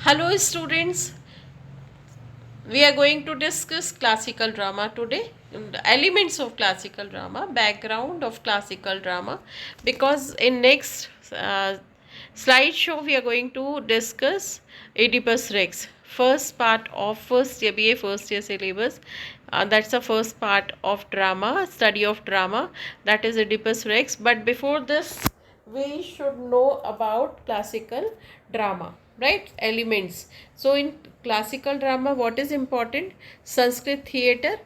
Hello students, we are going to discuss classical drama today, the elements of classical drama, background of classical drama, because in next slideshow we are going to discuss Oedipus Rex, first part of first year BA first year syllabus. That's the first part of drama, study of drama, that is Oedipus Rex. But before this, we should know about classical drama, right? Elements. So in classical drama, what is important? Sanskrit theatre,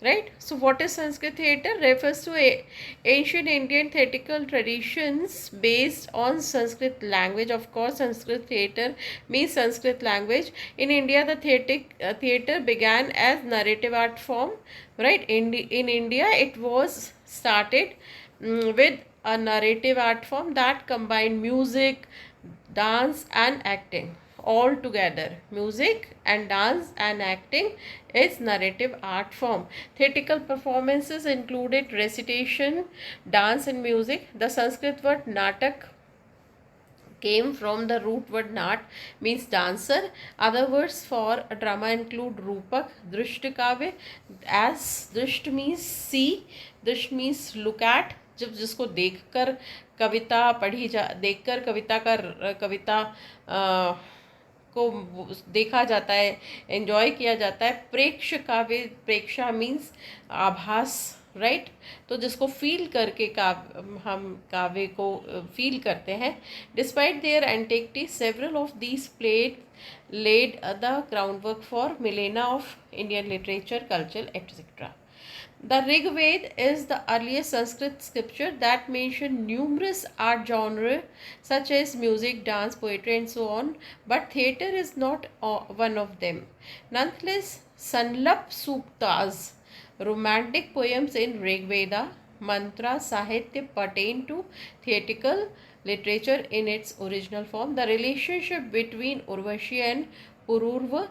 right? So what is Sanskrit theatre? Refers to ancient Indian theatrical traditions based on Sanskrit language. Of course, Sanskrit theatre means Sanskrit language. In India, the theatre began as narrative art form, right? In India, it was started with a narrative art form that combined music, dance and acting all together. Music and dance and acting is narrative art form. Theatrical performances included recitation, dance and music. The Sanskrit word natak came from the root word nat, means dancer. Other words for a drama include rupak, drishtakavya, as drisht means see, drisht means look at, जब जिसको देखकर कविता पढ़ी जा देखकर कविता को देखा जाता है, एंजॉय किया जाता है. प्रेक्ष काव्य, प्रेक्षा मीन्स आभास, राइट. तो जिसको फील करके हम काव्य को फील करते हैं. Despite there antiquity several of these played laid the groundwork for millennia of Indian literature, culture, etc. The Rig Veda is the earliest Sanskrit scripture that mention numerous art genres such as music, dance, poetry, and so on, but theatre is not one of them. Nonetheless, Sanlap Suktas, romantic poems in Rig Veda, mantra, sahitya pertain to theatrical literature in its original form. The relationship between Urvashi and Pururva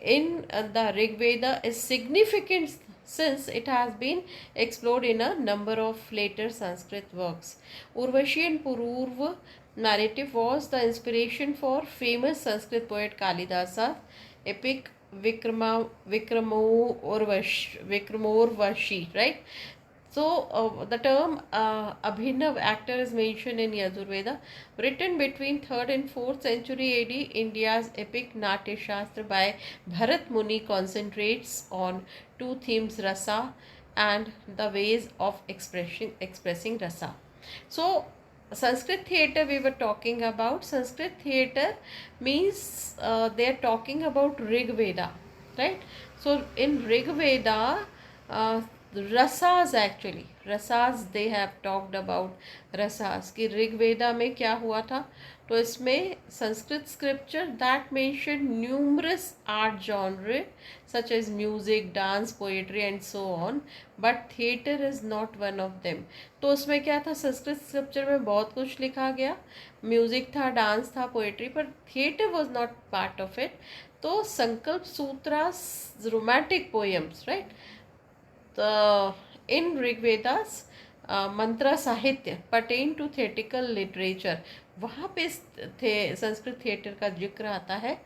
in the Rig Veda is significant since it has been explored in a number of later Sanskrit works. Urvashi and Pururva narrative was the inspiration for famous Sanskrit poet Kalidasa epic Vikramorvashi, right? So the term Abhinav actor is mentioned in Yajurveda, written between 3rd and 4th century AD. India's epic Natya Shastra by Bharat Muni concentrates on two themes, rasa and the ways of expressing rasa. So Sanskrit theatre we were talking about. Sanskrit theatre means they are talking about Rig Veda, right? So in Rig Veda, uh, rasas actually rasas they have talked about rasas कि ऋग्वेदा में क्या हुआ था. तो इसमें Sanskrit scripture that mention numerous art genre such as music, dance, poetry and so on, but theatre is not one of them. तो उसमें क्या था, संस्कृत स्क्रिप्चर में बहुत कुछ लिखा गया, म्यूजिक था, डांस था, पोएट्री, पर theatre was not part of it. तो Sankalp sutras romantic poems, right. In Rig Vedas, mantra साहित्य pertain to theatrical literature, वहाँ पे संस्कृत थिएटर का जिक्र आता है.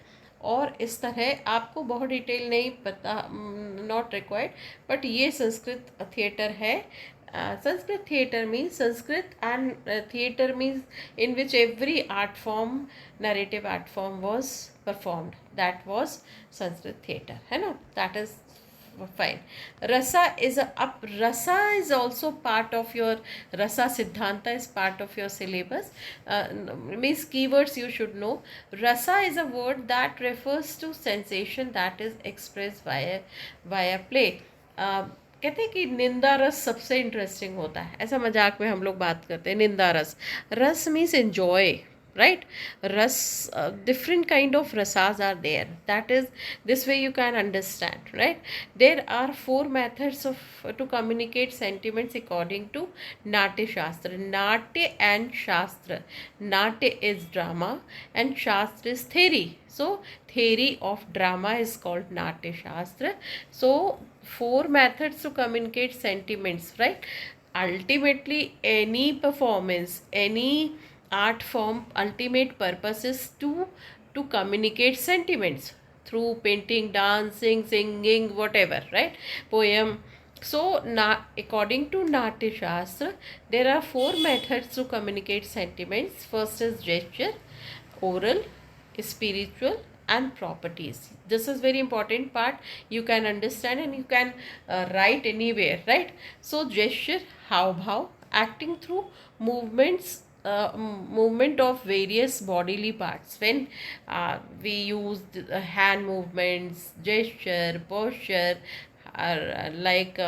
और इस तरह आपको बहुत डिटेल नहीं पता, नॉट रिक्वायर्ड, बट ये संस्कृत थिएटर है. Sanskrit theatre means Sanskrit and theatre means in which every art form, narrative art form was performed. That was Sanskrit theatre, है ना. That is fine. Rasa is also part of your Rasa Siddhanta is part of your syllabus. Means keywords you should know. Rasa is a word that refers to sensation that is expressed via play. कहते हैं कि निंदा रस सबसे interesting होता है, ऐसा मजाक में हम लोग बात करते हैं. निंदा रस, रस means enjoy, right? Ras, different kind of rasas are there. That is, this way you can understand, right? There are 4 methods of to communicate sentiments according to Natya Shastra. Natya and Shastra. Natya is drama and Shastra is theory. So theory of drama is called Natya Shastra. So 4 methods to communicate sentiments, right? Ultimately, any performance, any art form, ultimate purpose is to to communicate sentiments through painting, dancing, singing, whatever, right? Poem. So, according to Natya Shastra, there are four methods to communicate sentiments. First is gesture, oral, spiritual, and properties. This is very important part. You can understand and you can write anywhere, right? So, gesture, how bhav, acting through movements, movement of various bodily parts. When we use the hand movements, gesture, posture, like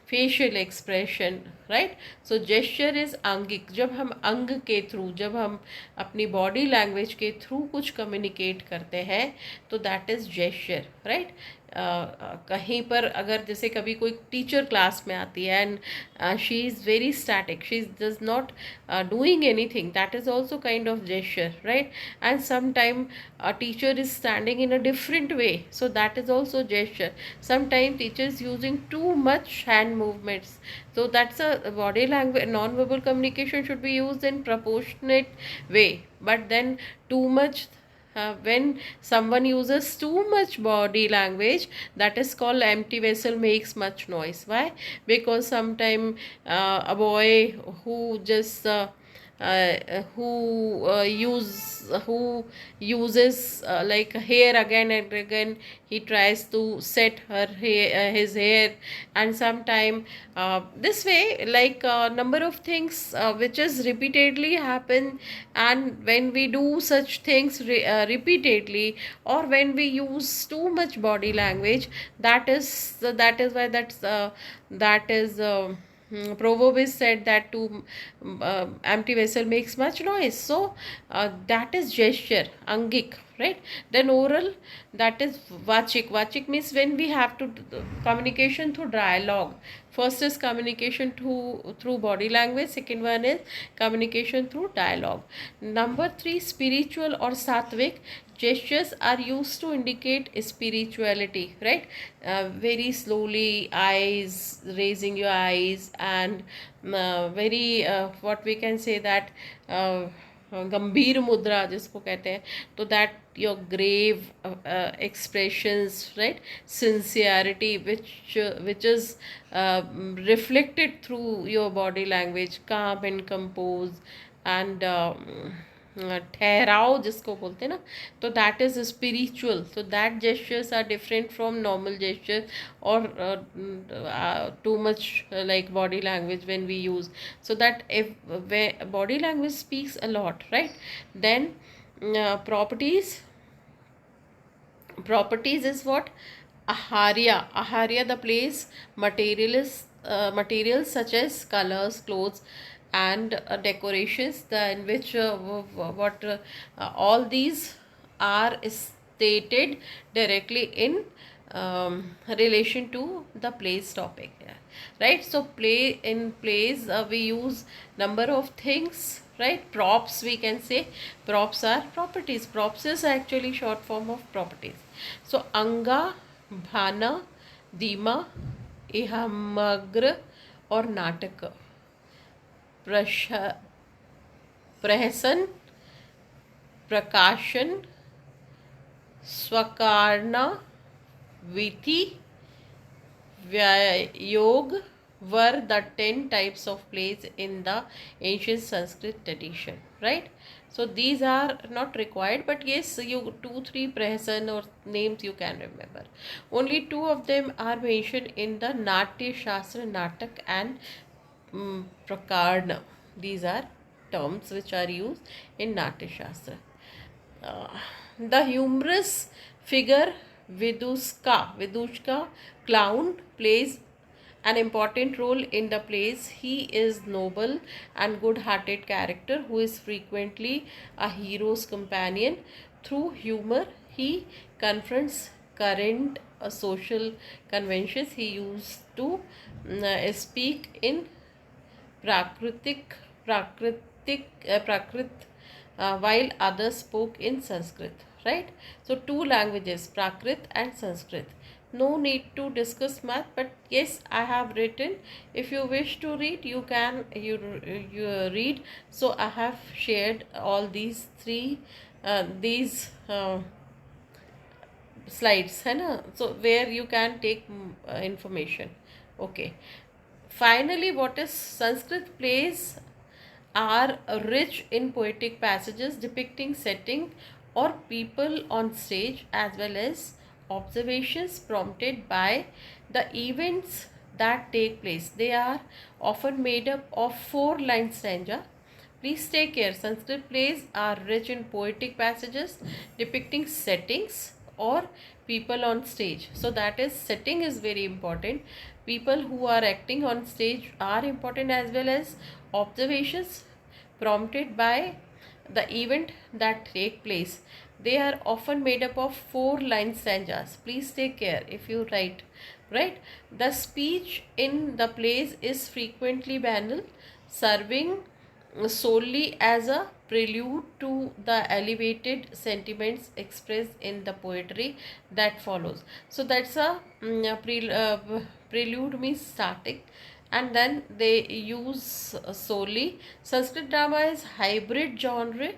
facial expression, right? So gesture is अंगिक. जब हम अंग के through, जब हम अपनी body language के through कुछ communicate करते हैं, तो दैट इज जेस्चर, राइट? कहीं पर अगर जैसे कभी कोई टीचर क्लास में आती है and she is very static, she does not doing anything, that is also kind of gesture, right? And some a teacher is standing in a different way, so that is also gesture. Sometimes teachers using too much hand movements, so that's a body language. Non-verbal communication should be used in proportionate way, but then too much, when someone uses too much body language, that is called empty vessel makes much noise. Why? Because sometimes a boy who just who uses like hair again and again, he tries to set his hair, and sometime this way, like number of things which is repeatedly happen. And when we do such things repeatedly, or when we use too much body language, that is why that is proverb is said that to empty vessel makes much noise. So that is gesture, angik, right? Then oral, that is vachik. Vachik means when we have to communication through dialogue. First is communication through body language, second one is communication through dialogue. Number 3, spiritual or sattvic. Gestures are used to indicate spirituality, right? Very slowly, eyes, raising your eyes, and very what we can say that गंभीर मुद्रा जिसको कहते हैं, तो that your grave expressions, right? Sincerity, which is reflected through your body language, calm and composed, and ठहराव जिसको बोलते हैं ना, तो that is spiritual. so that gestures are different from normal gestures, or too much like body language when we use. So that if body language speaks a lot, right? Then properties is what? Aharya, the place, materials such as colors, clothes, and decorations, in which what all these are stated directly in relation to the place topic, right? So plays we use number of things, right? Props, we can say. Props are properties. Props is actually short form of properties. So anga, bhana, dima, ihamagra, or natak. प्रहसन, प्रकाशन, स्वकारना, विधि, Vyayoga were the 10 types of plays in the ancient Sanskrit tradition, right? So these are not required, but yes, you 2-3 prahasan or names you can remember. Only 2 of them are mentioned in the Natya Shastra, Natak and Prakarna. These are terms which are used in Natya Shastra. The humorous figure Vidushka, clown, plays an important role in the plays. He is noble and good-hearted character who is frequently a hero's companion. Through humor, he confronts current social conventions. He used to speak in Prakrit, while others spoke in Sanskrit, right? So 2 languages, Prakrit and Sanskrit. No need to discuss math, but yes, I have written. If you wish to read, you can you read. So I have shared all these 3 these slides है ना, so where you can take information. Okay, finally, what is Sanskrit plays are rich in poetic passages depicting setting or people on stage, as well as observations prompted by the events that take place. They are often made up of four-line stanza. Please take care. Sanskrit plays are rich in poetic passages depicting settings or people on stage. So that is, setting is very important. People who are acting on stage are important, as well as observations prompted by the event that take place. They are often made up of four-line stanzas. Please take care if you write. Right? The speech in the plays is frequently banal, serving solely as a prelude to the elevated sentiments expressed in the poetry that follows. So that's prelude means starting, and then they use solely. Sanskrit drama is hybrid genre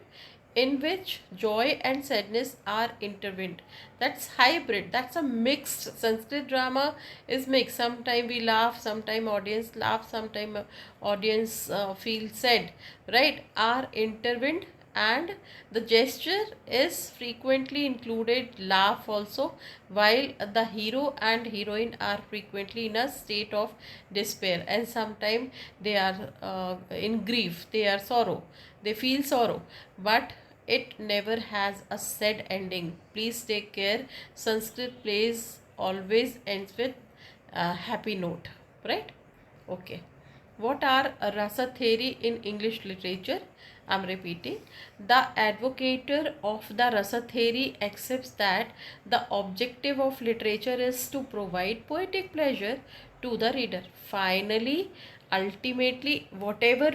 in which joy and sadness are intertwined. That's hybrid, that's a mixed. Sanskrit drama is mixed. Sometime we laugh, sometime audience laugh, sometime audience feel sad, right, are intertwined. And the gesture is frequently included laugh also, while the hero and heroine are frequently in a state of despair, and sometimes they are in grief, they are sorrow, they feel sorrow, but it never has a sad ending. Please take care. Sanskrit plays always ends with a happy note, right? Okay. What are rasa theory in English literature? I'm repeating. The advocator of the rasa theory accepts that the objective of literature is to provide poetic pleasure to the reader. Finally, ultimately, whatever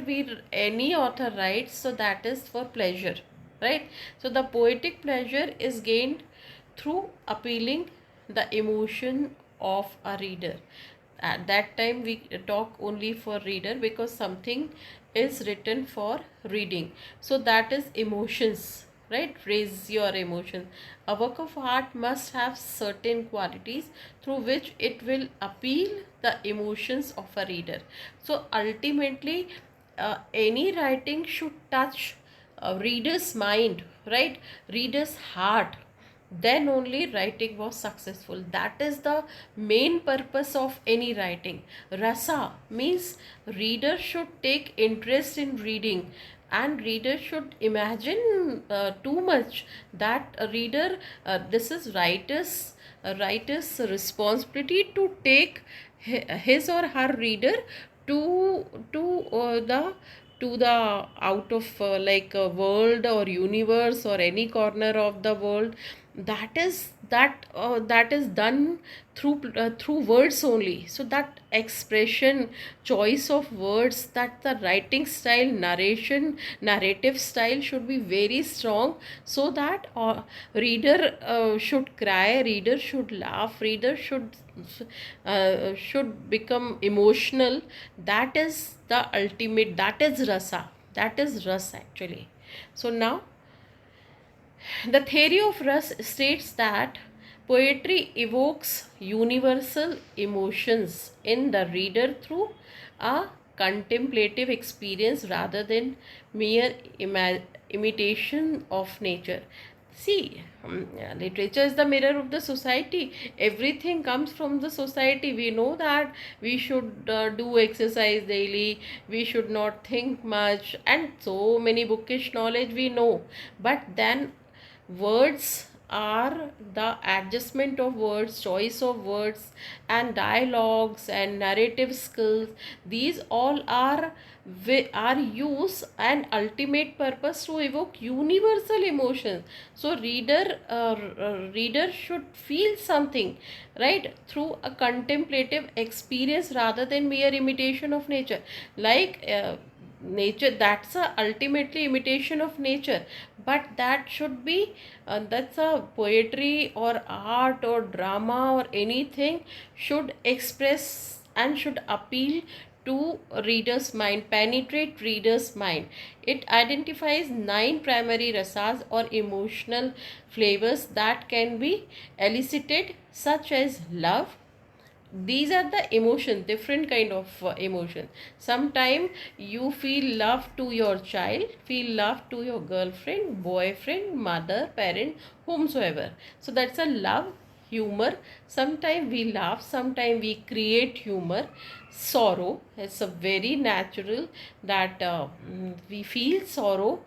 any author writes, so that is for pleasure, right? So the poetic pleasure is gained through appealing the emotion of a reader. At that time we talk only for reader, because something is written for reading, so that is emotions, right? Raise your emotion. A work of art must have certain qualities through which it will appeal the emotions of a reader. So ultimately, any writing should touch reader's mind, right, reader's heart, then only writing was successful. That is the main purpose of any writing. Rasa means reader should take interest in reading, and reader should imagine too much. That a reader, this is writer's responsibility to take his or her reader to the to the out of like a world or universe or any corner of the world. That is done through words only. So that expression, choice of words, that the writing style, narrative style should be very strong, so that reader should cry, reader should laugh, reader should become emotional. That is the ultimate, that is rasa, that is ras actually. So now the theory of Ras states that poetry evokes universal emotions in the reader through a contemplative experience rather than mere imitation of nature. See, literature is the mirror of the society. Everything comes from the society. We know that we should do exercise daily, we should not think much, and so many bookish knowledge we know. But then words are the adjustment of words, choice of words, and dialogues and narrative skills. These all are used and ultimate purpose to evoke universal emotions. So reader should feel something, right, through a contemplative experience rather than mere imitation of nature. Like nature, that's a ultimately imitation of nature, but that should be that's a poetry or art or drama or anything should express and should appeal to reader's mind, penetrate reader's mind. It identifies 9 primary rasas or emotional flavors that can be elicited, such as love. These are the emotions, different kind of emotion. Sometime you feel love to your child, feel love to your girlfriend, boyfriend, mother, parent, whomsoever. So that's a love. Humor, sometimes we laugh, sometimes we create humor. Sorrow, it's a very natural that we feel sorrow.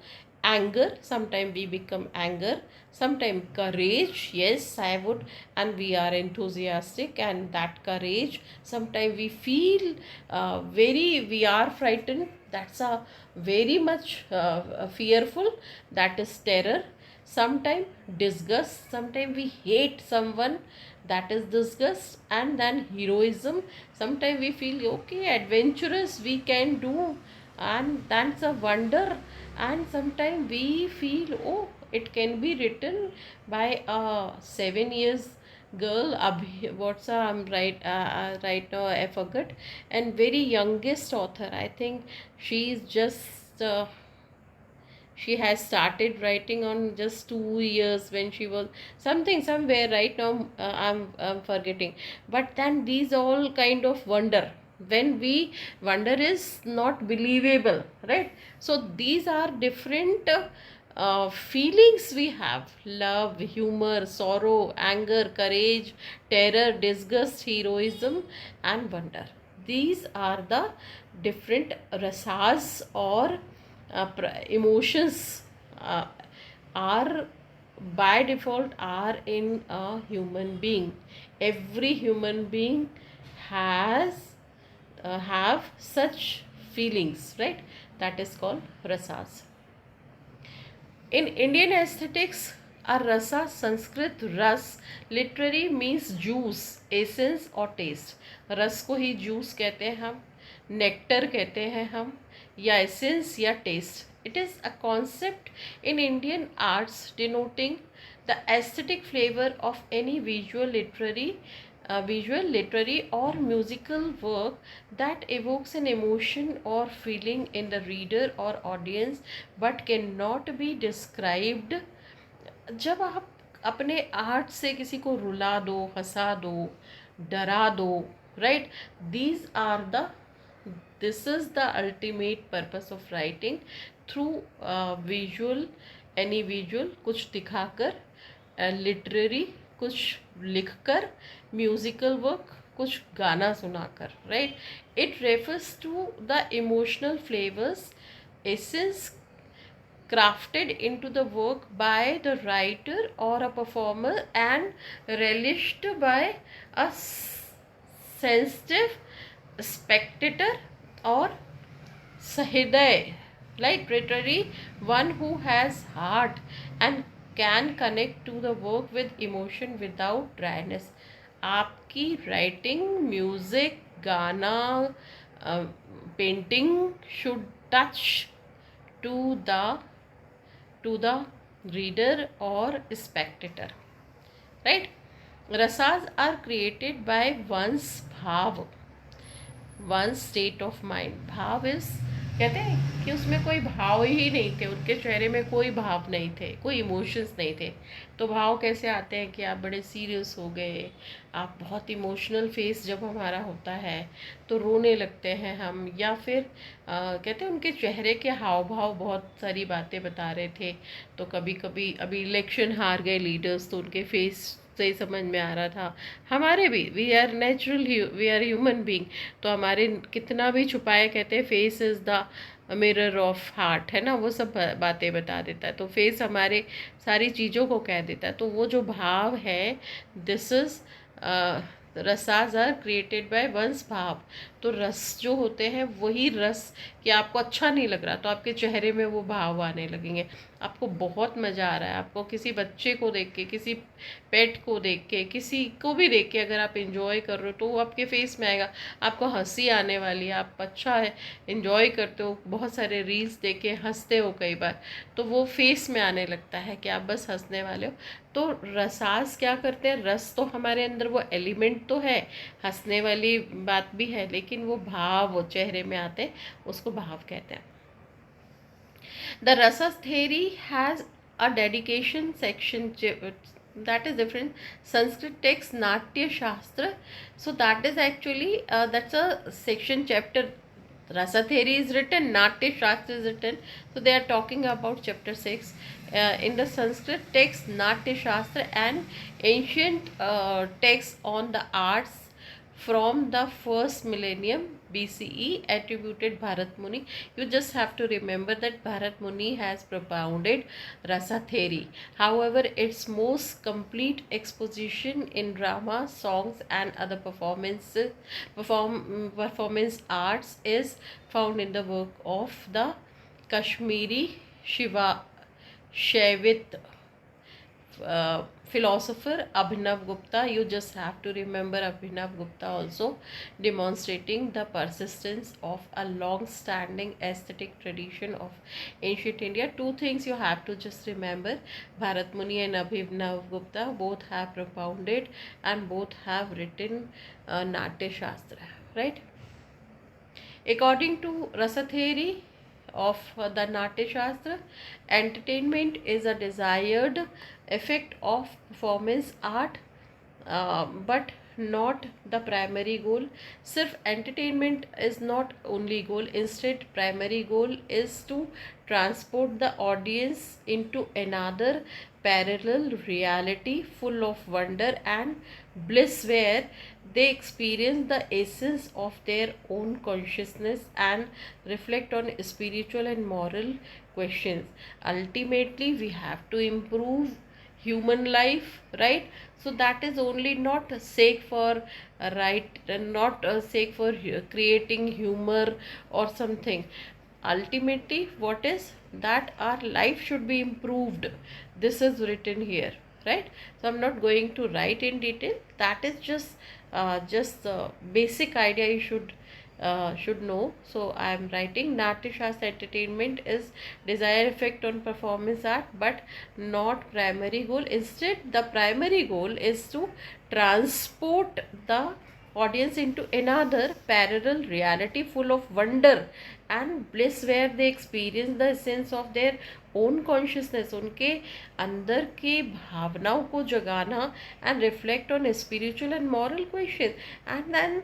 Anger, sometimes we become anger. Sometimes courage, yes, I would, and we are enthusiastic, and that courage. Sometimes we feel we are frightened, that's a very much fearful, that is terror. Sometimes disgust, sometimes we hate someone, that is disgust. And then heroism, sometimes we feel okay, adventurous, we can do, and that's a wonder. And sometimes we feel, oh, it can be written by a 7 years girl. What's I'm right now I forgot. And very youngest author, I think she's just she has started writing on just 2 years, when she was something somewhere. Right now I'm forgetting. But then these all kind of wonder, when we wonder is not believable, right? So these are different feelings we have: love, humor, sorrow, anger, courage, terror, disgust, heroism, and wonder. These are the different rasas or emotions uh, are by default are in a human being. Every human being has have such feelings, right? That is called rasas. In Indian aesthetics, a rasa, Sanskrit ras, literally means juice, essence or taste. रस को ही juice कहते हैं हम, nectar कहते हैं हम, या essence या taste. It is a concept in Indian arts denoting the aesthetic flavor of any visual, literary, or musical work that evokes an emotion or feeling in the reader or audience but cannot be described. जब आप अपने art से किसी को रुला दो, हंसा दो, डरा दो, right, these are the this is the ultimate purpose of writing through visual, any visual, कुछ दिखाकर, लिटरेरी, कुछ लिखकर, म्यूजिकल वर्क, कुछ गाना सुनाकर, right. It refers to the emotional flavours, essence crafted into the work by the writer or a performer and relished by a sensitive spectator or sahiday, like literary one who has heart and can connect to the work with emotion without dryness. आपकी writing, music, गाना, painting should touch to the reader or spectator, right? Rasas are created by one's bhav, one's state of mind. भाव is, कहते हैं कि उसमें कोई भाव ही नहीं थे, उनके चेहरे में कोई भाव नहीं थे, कोई इमोशंस नहीं थे. तो भाव कैसे आते हैं कि आप बड़े सीरियस हो गए, आप बहुत इमोशनल फेस जब हमारा होता है तो रोने लगते हैं हम, या फिर कहते हैं उनके चेहरे के हाव भाव बहुत सारी बातें बता रहे थे. तो कभी कभी अभी इलेक्शन हार गए लीडर्स, तो उनके फेस से समझ में आ रहा था. हमारे भी, we are natural, we are human being, तो हमारे कितना भी छुपाए, कहते हैं face is the mirror of heart, है ना, वो सब बातें बता देता है. तो फेस हमारे सारी चीज़ों को कह देता है. तो वो जो भाव है, this is rasas are created by one's bhava. तो रस जो होते हैं वही रस, कि आपको अच्छा नहीं लग रहा तो आपके चेहरे में वो भाव आने लगेंगे. आपको बहुत मज़ा आ रहा है, आपको किसी बच्चे को देख के, किसी पेट को देख के, किसी को भी देख के अगर आप इंजॉय कर रहे हो तो वो आपके फेस में आएगा. आपको हंसी आने वाली है, आप अच्छा है इंजॉय करते हो, बहुत सारे रील्स देख के हंसते हो कई बार, तो वो फेस में आने लगता है कि आप बस हंसने वाले हो. तो रसास क्या करते हैं, रस तो हमारे अंदर वो एलिमेंट तो है, हंसने वाली बात भी है, लेकिन लेकिन वो भाव वो चेहरे में आते हैं, उसको भाव कहते हैं. The Rasas theory has a dedication section that is different. Sanskrit text Natya Shastra. So that is actually that's a section chapter. Rasa theory is written, Natya Shastra is written. So they are talking about chapter 6. In the Sanskrit text Natya Shastra and ancient texts on the arts from the first millennium BCE attributed Bharat Muni. You just have to remember that Bharat Muni has propounded Rasa theory. However, its most complete exposition in drama, songs, and other performance arts is found in the work of the Kashmiri Shaivit philosopher Abhinav Gupta. You just have to remember Abhinav Gupta also, demonstrating the persistence of a long-standing aesthetic tradition of ancient India. Two things you have to just remember: Bharat Muni and Abhinav Gupta both have propounded and both have written Natya Shastra, right? According to Rasa theory of the Natya Shastra, entertainment is a desired effect of performance art, but not the primary goal. Sirf entertainment is not only goal. Instead, primary goal is to transport the audience into another parallel reality full of wonder and bliss, where they experience the essence of their own consciousness and reflect on spiritual and moral questions. Ultimately, we have to improve human life, right? So that is only not sake for right, not sake for creating humor or something. Ultimately, what is that our life should be improved. This is written here, right? So I'm not going to write in detail. That is just the basic idea you should know. So I am writing Natya Shastra entertainment is desired effect on performance art, but not primary goal. Instead, the primary goal is to transport the audience into another parallel reality full of wonder and bliss, where they experience the essence of their own consciousness, उनके अंदर के भावनाओं को जगाना, and reflect on spiritual and moral questions. And then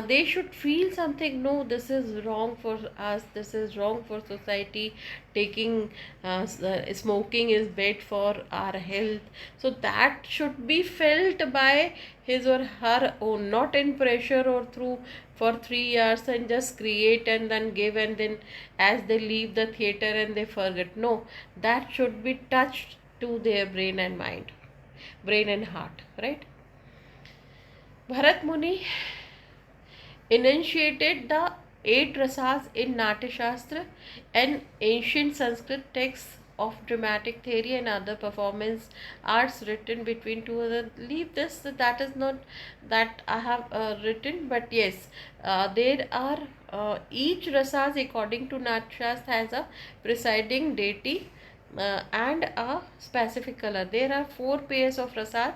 they should feel something. No, this is wrong for us, this is wrong for society, taking smoking is bad for our health. So that should be felt by his or her own, not in pressure or through for 3 years and just create and then give, and then as they leave the theater and they forget. No, that should be touched to their brain and mind, brain and heart, right? Bharat Muni enunciated the 8 rasas in Natya Shastra, an ancient Sanskrit text of dramatic theory and other performance arts written between 2000. Leave this, that is not that I have written, but yes, there are each rasas according to Natya Shastra has a presiding deity and a specific color. There are 4 pairs of rasas.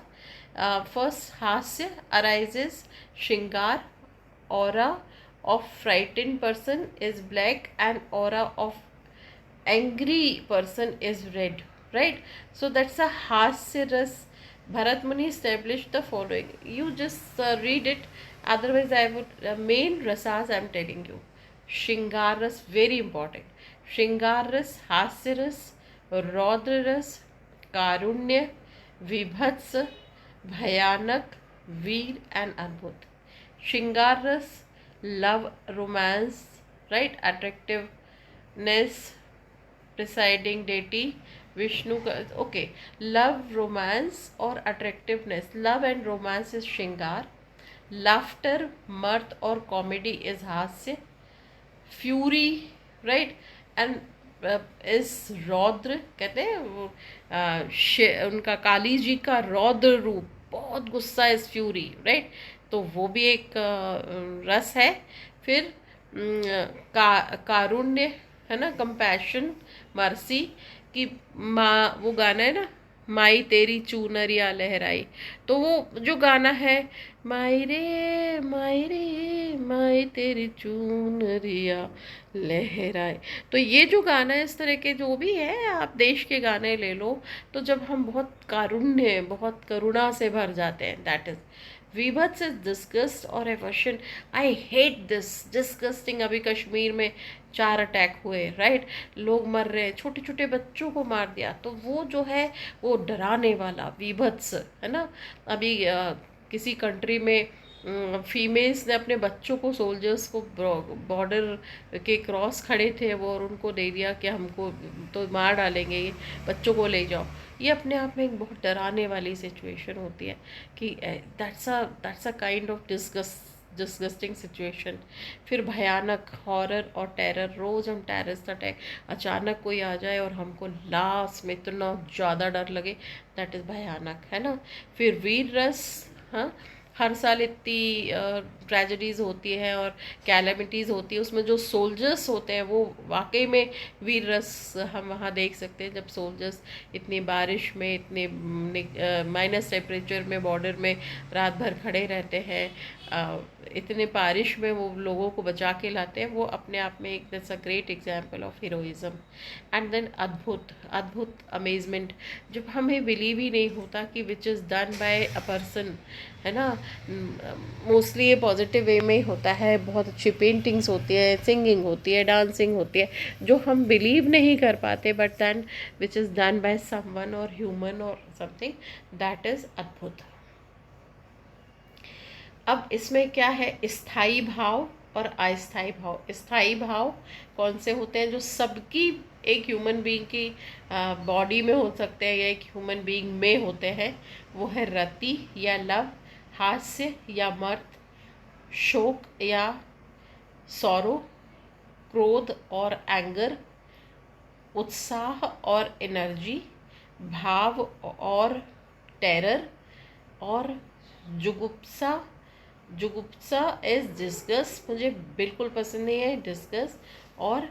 First, Hasya arises, Shingar, aura of frightened person is black, and aura of angry person is red, right? So that's a Hasya ras. Bharat Muni established the following. You just read it, otherwise I would main rasas I am telling you. Shingar ras, very important. Shingar ras, Hasya ras, Raudra ras, Karunya, Vibhats, Bhayanak, Veer, and Adbhut. Shingar ras, love, romance, right? Attractiveness, presiding deity, Vishnu. Okay, love, romance, or attractiveness. Love and romance is Shingar. Laughter, mirth, or comedy is Hasya. Fury, right? And इस रौद्र कहते हैं वो उनका काली जी का रौद्र रूप, बहुत गुस्सा इस फ्यूरी, राइट? तो वो भी एक रस है. फिर कारुण्य है ना, कंपैशन, मर्सी की माँ, वो गाना है ना, माई तेरी चूनरिया लहराई। तो वो जो गाना है, माई रे माई तेरी चूनरिया लहराए, तो ये जो गाना है, इस तरह के जो भी है, आप देश के गाने ले लो, तो जब हम बहुत कारुण्य, बहुत करुणा से भर जाते हैं, दैट इज वीभत्स इज डिस्गस्ट और aversion. I hate this disgusting. अभी कश्मीर में 4 अटैक हुए, राइट, लोग मर रहे हैं, छोटे छोटे बच्चों को मार दिया, तो वो जो है वो डराने वाला वीभत्स है ना। अभी किसी कंट्री में फीमेल्स ने अपने बच्चों को, सोल्जर्स को, बॉर्डर के क्रॉस खड़े थे वो, और उनको दे दिया कि हमको तो मार डालेंगे, ये बच्चों को ले जाओ। ये अपने आप में एक बहुत डराने वाली सिचुएशन होती है कि that's a kind of disgusting situation. फिर भयानक, हॉरर और टेरर, रोज़ हम टेररिस्ट अटैक, अचानक कोई आ जाए और हमको लास्ट में इतना ज़्यादा डर लगे, दैट इज़ भयानक, है ना। फिर वीर रस, हाँ, हर साल इतनी ट्रेजेडीज़ होती हैं और कैलेमिटीज़ होती है, उसमें जो सोल्जर्स होते हैं वो वाकई में वीर रस हम वहाँ देख सकते हैं, जब सोल्जर्स इतनी बारिश में, इतने माइनस टेम्परेचर में बॉर्डर में रात भर खड़े रहते हैं, इतने बारिश में वो लोगों को बचा के लाते हैं, वो अपने आप में एक that's a great example of heroism. And then adbhut, adbhut amazement, जब हमें बिलीव ही नहीं होता कि विच is done bye a person, है ना। मोस्टली ये पॉजिटिव वे में ही होता है, बहुत अच्छी पेंटिंग्स होती है, सिंगिंग होती है, डांसिंग होती है, जो हम बिलीव नहीं कर पाते, but then which is done by someone और ह्यूमन और समथिंग, दैट इज़ अद्भुत। अब इसमें क्या है, स्थायी भाव और अस्थायी भाव। स्थायी भाव कौन से होते हैं, जो सबकी, एक ह्यूमन बीइंग की बॉडी में हो सकते हैं या एक ह्यूमन बीइंग में होते हैं, वो है रति या लव, हास्य या मर्द, शोक या सौरो, क्रोध और एंगर, उत्साह और एनर्जी, भाव और टेरर, और जुगुप्सा। जुगुप्सा इज डिस्गस्ट, मुझे बिल्कुल पसंद नहीं है डिस्गस्ट। और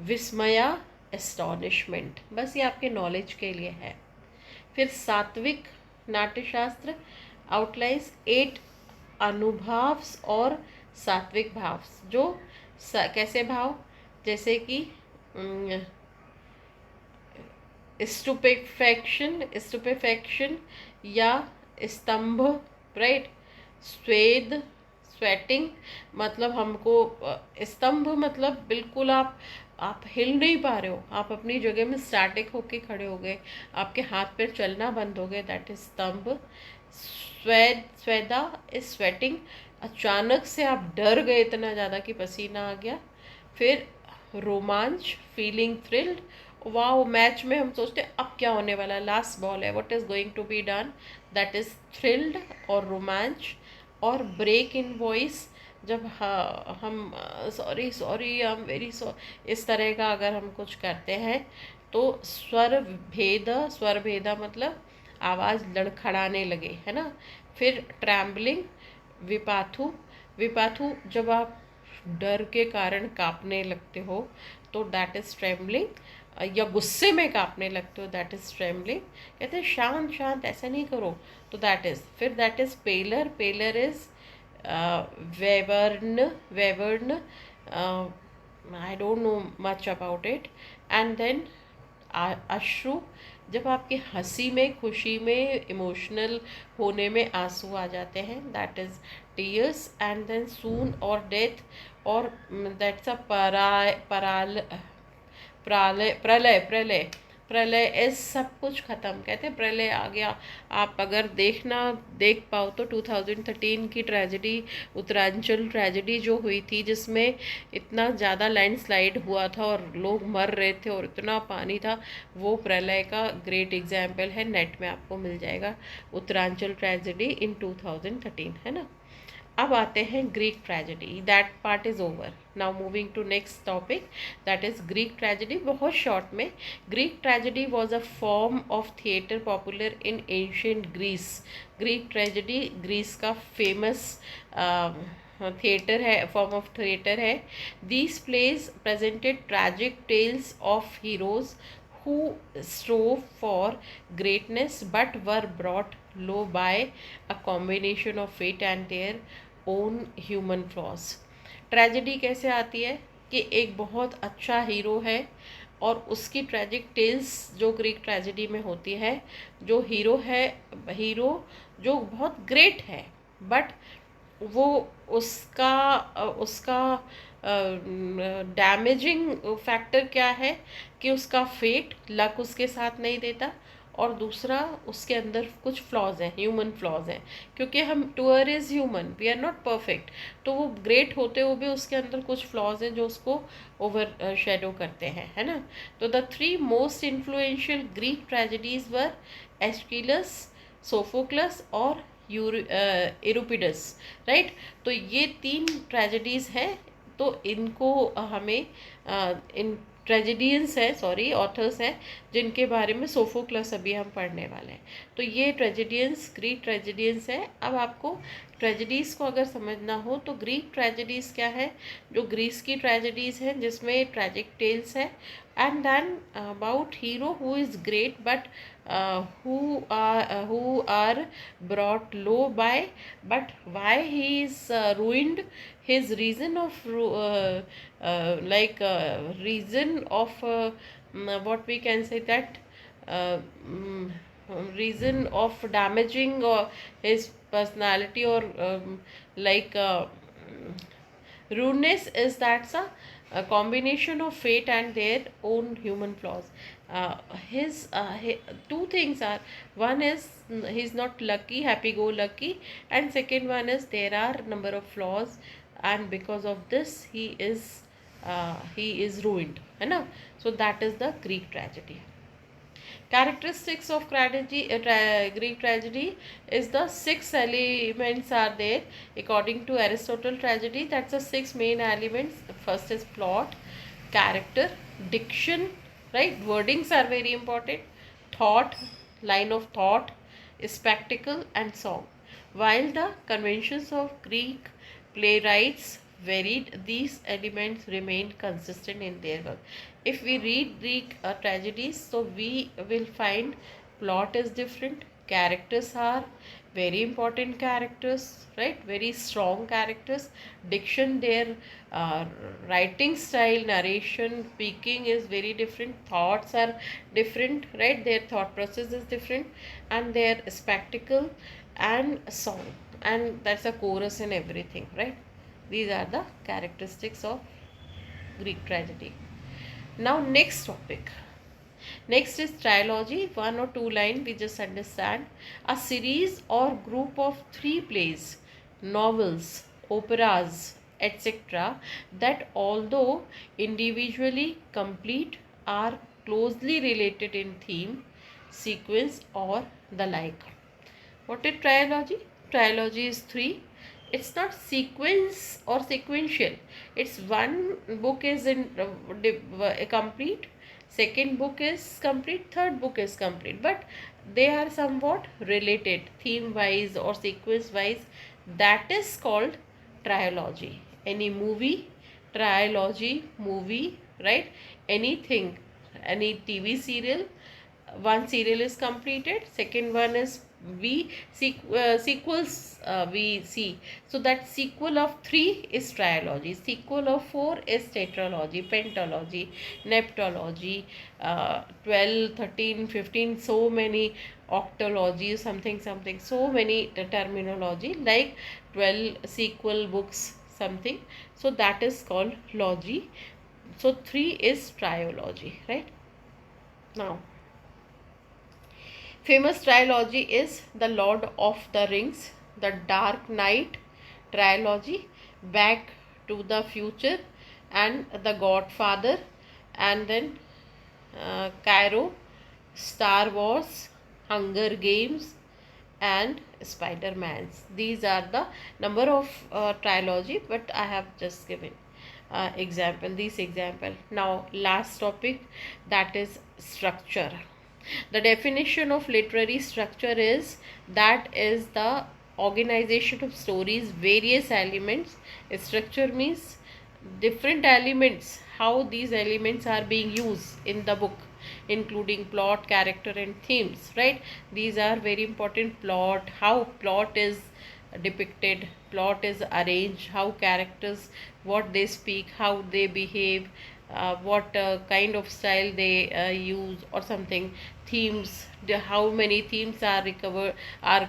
विस्मया, एस्टॉनिशमेंट। बस ये आपके नॉलेज के लिए है। फिर सात्विक नाट्यशास्त्र आउटलाइंस 8 अनुभाव्स और सात्विक भाव, जो कैसे भाव, जैसे कि स्टुपेफेक्शन या स्तंभ, राइट। स्वेद, स्वेटिंग, मतलब हमको स्तंभ मतलब बिल्कुल आप हिल नहीं पा रहे हो, आप अपनी जगह में स्टैटिक होके खड़े हो गए, आपके हाथ पैर चलना बंद हो गए, दैट इज स्तंभ। स्वेदा इज स्वेटिंग, अचानक से आप डर गए इतना ज़्यादा कि पसीना आ गया। फिर रोमांच, फीलिंग थ्रिल्ड, वाओ, मैच में हम सोचते हैं अब क्या होने वाला है, लास्ट बॉल है, what is going to be done, that is thrilled और रोमांच। और ब्रेक इन वॉइस, जब हम sorry sorry, I am very sorry, इस तरह का अगर हम कुछ करते हैं, तो स्वर भेदा मतलब आवाज़ लड़खड़ाने लगे, है ना। फिर ट्रैम्बलिंग, विपाथु, विपाथु जब आप डर के कारण कांपने लगते हो, तो दैट इज ट्रेम्बलिंग। या गुस्से में कांपने लगते हो, दैट इज ट्रेम्बलिंग। कहते हैं शांत शांत, ऐसा नहीं करो, तो दैट इज, फिर that is pallor, pallor is वेवर्न, वेवर्न, I don't know much about it. And then अश्रु, जब आपकी हंसी में, खुशी में, इमोशनल होने में आंसू आ जाते हैं, that is tears. And then swoon और डेथ, और दैट्स अ पराल, प्रलय, प्रलय, प्रलय, प्रलय इस सब कुछ ख़त्म, कहते हैं प्रलय आ गया। आप अगर देख पाओ तो 2013 की ट्रेजेडी, उत्तरांचल ट्रेजेडी जो हुई थी, जिसमें इतना ज़्यादा लैंडस्लाइड हुआ था और लोग मर रहे थे और इतना पानी था, वो प्रलय का ग्रेट एग्जाम्पल है। नेट में आपको मिल जाएगा, उत्तरांचल ट्रेजेडी इन 2013, है ना। अब आते हैं Greek tragedy, that part is over. Now moving to next topic, that is Greek tragedy. बहुत शॉर्ट में, Greek tragedy was a form of theatre popular in ancient Greece. Greek tragedy Greece का famous theatre है, form of theatre है। These plays presented tragic tales of heroes who strove for greatness but were brought low by a combination of fate and their own human flaws. Tragedy कैसे आती है कि एक बहुत अच्छा hero है और उसकी ट्रेजिक टेल्स जो ग्रीक ट्रेजेडी में होती है, जो हीरो जो बहुत ग्रेट है, बट वो उसका उसका डैमेजिंग फैक्टर क्या है कि उसका फेट लक उसके साथ नहीं देता, और दूसरा उसके अंदर कुछ फ्लॉज हैं, ह्यूमन फ्लॉज हैं, क्योंकि हम to err is human, we are not perfect. तो वो ग्रेट होते हुए भी उसके अंदर कुछ फ्लॉज हैं जो उसको ओवर शेडो करते हैं, है ना। तो the three most influential Greek tragedies were Aeschylus, Sophocles और यूरिपिडस, राइट। तो ये तीन ट्रेजेडीज हैं। तो इनको हमें इन ट्रेजेडियंस है, सॉरी ऑथर्स हैं, जिनके बारे में सोफोक्लस अभी हम पढ़ने वाले हैं। तो ये ट्रेजेडियंस ग्रीक ट्रेजेडियंस हैं। अब आपको ट्रेजेडीज़ को अगर समझना हो तो ग्रीक ट्रेजेडीज़ क्या है, जो ग्रीस की ट्रेजेडीज़ हैं जिसमें ट्रेजिक टेल्स है, and then about hero who is great but who are brought low by, but why he is ruined, his reason of reason of what we can say that uh, mm, reason of damaging his personality, or like rudeness, is that's a combination of fate and their own human flaws. Two things are, one is he's not lucky, happy go lucky, and second one is there are number of flaws, and because of this he is ruined, है ना. So that is the Greek tragedy. Characteristics of Greek tragedy is the six elements are there according to Aristotle tragedy. That's the six main elements. The first is plot, character, diction, right? Wordings are very important. Thought, line of thought, spectacle, and song. While the conventions of Greek playwrights varied, these elements remained consistent in their work. If we read Greek tragedies, so we will find plot is different, characters are very important characters, right? Very strong characters. Diction, their uh, writing style, narration, speaking is very different. Thoughts are different, right? Their thought process is different, and their spectacle and song, and that's a chorus and everything, right? These are the characteristics of Greek tragedy. Now next topic. Next is trilogy, one or two line we just understand. A series or group of three plays, novels, operas, etc. that although individually complete are closely related in theme, sequence or the like. What is trilogy? Trilogy is three. It's not sequence or sequential. It's one book is complete, second book is complete, third book is complete, but they are somewhat related theme wise or sequence wise. That is called trilogy. Any movie, trilogy movie, right? Anything, any TV serial, one serial is completed, second one is sequels we see, so that sequel of 3 is trilogy, sequel of 4 is tetralogy, pentalogy, neptology, 12, 13, 15, so many octology, something, so many terminology, like 12 sequel books, something. So that is called logy. So 3 is trilogy, right? Now famous trilogy is The Lord of the Rings, The Dark Knight trilogy, Back to the Future, and The Godfather, and then Cairo, Star Wars, Hunger Games, and Spider-Man's. These are the number of trilogy, but I have just given example, this example. Now last topic, that is structure. The definition of literary structure is the organization of stories, various elements. Structure means different elements, how these elements are being used in the book. including plot, character, and themes, right? These are very important. Plot, how plot is depicted, plot is arranged, how characters, what they speak, how they behave, what kind of style they use or something. Themes, how many themes are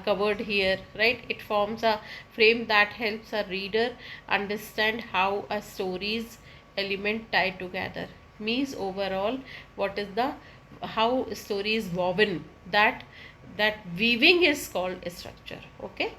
covered here, right? It forms a frame that helps a reader understand how a story's element tie together. Means overall, what is the how story is woven, that weaving is called structure. Okay.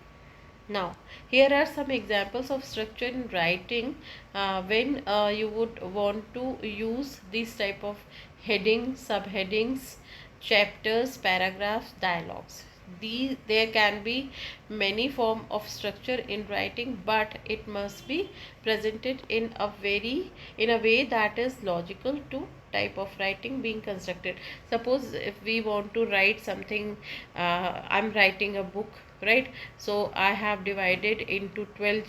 Now, here are some examples of structure in writing when you would want to use these type of headings, subheadings, chapters, paragraphs, dialogues. There can be many form of structure in writing, but it must be presented in a way that is logical to type of writing being constructed. Suppose if we want to write something, I'm writing a book, right? So I have divided into 12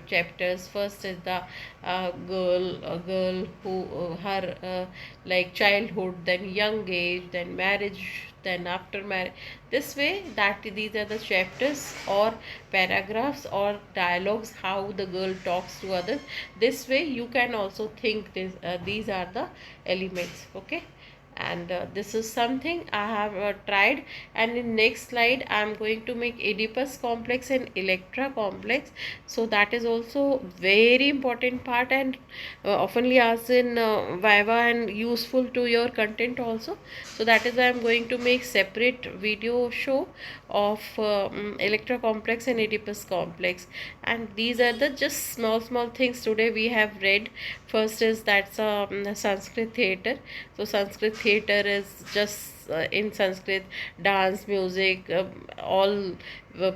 chapters. First is the girl who her like childhood, then young age, then marriage, then after marriage. This way, that these are the chapters or paragraphs or dialogues, how the girl talks to others. This way you can also think these are the elements. Okay. And this is something I have tried, and in next slide I am going to make Oedipus complex and Electra complex. So that is also very important part, and oftenly asked in Viva and useful to your content also. So that is why I am going to make separate video show of Electra complex and Oedipus complex. And these are the just small things today we have read. First is that's Sanskrit theatre. So Sanskrit theatre is just in Sanskrit, dance, music, all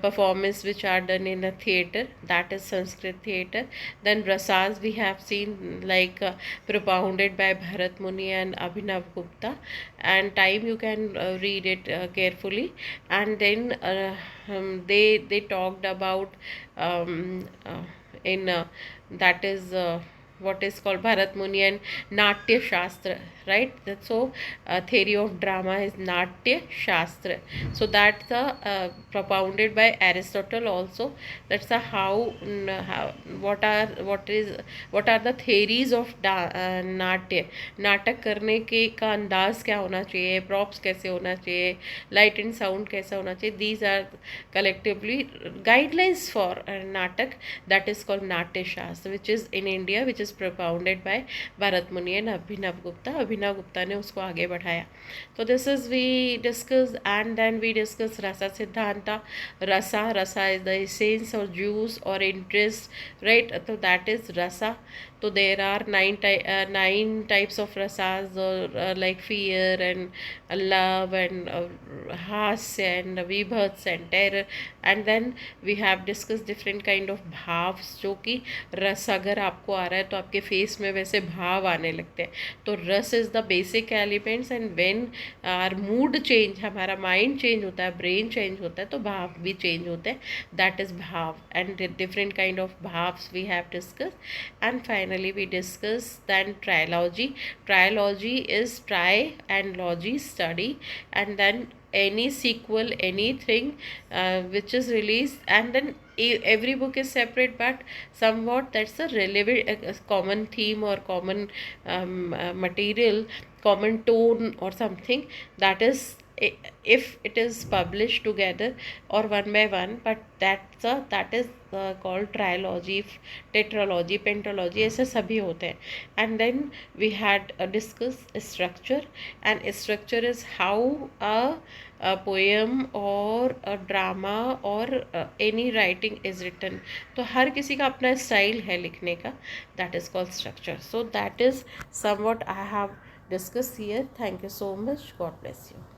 performance which are done in a theatre, that is Sanskrit theatre. Then rasas we have seen, like propounded by Bharat Muni and Abhinav Gupta, and time you can read it carefully. And then they talked about in that is what is called Bharat Muni and Natya Shastra, right? So theory of drama is Natya Shastra. So that's propounded by Aristotle also. That's how what are the theories of नाट्य, नाटक करने के का अंदाज क्या होना चाहिए, props कैसे होना चाहिए, लाइट एंड साउंड कैसा होना चाहिए. These are collectively guidelines for नाटक, that is called नाट्य शास्त्र, which is in India, which is propounded by Bharat Muni and Abhinav Gupta. Abhinav Gupta ने उसको आगे बढ़ाया. So this is we discuss, and then we discuss Rasa Siddhanta. Rasa is the essence or juice or interest, right? So that is Rasa. So there are nine types of rasas, or like fear and love and hasya and vibhats and terror. And then we have discussed different kind of bhavs, जो कि रस अगर आपको आ रहा है तो आपके face में वैसे भाव आने लगते हैं. तो rasa is the basic elements, and when are mood change, हमारा माइंड चेंज होता है, ब्रेन चेंज होता है, तो भाव भी चेंज होते हैं. दैट इज भाव, एंड डिफरेंट काइंड ऑफ भाव्स we have discuss. And finally we discuss then trilogy. Trilogy is try and logy, study, and then any sequel, anything which is released, and then every book is separate, but somewhat that's a relevant common theme or common material, common tone or something, that is if it is published together or one by one. But that is called trilogy, tetralogy, pentalogy, ऐसे सभी होते हैं. And then we had discussed structure, and structure is how a poem or a drama or any writing is written. तो हर किसी का अपना style है लिखने का, that is called structure. So that is somewhat I have discussed here. Thank you so much. God bless you.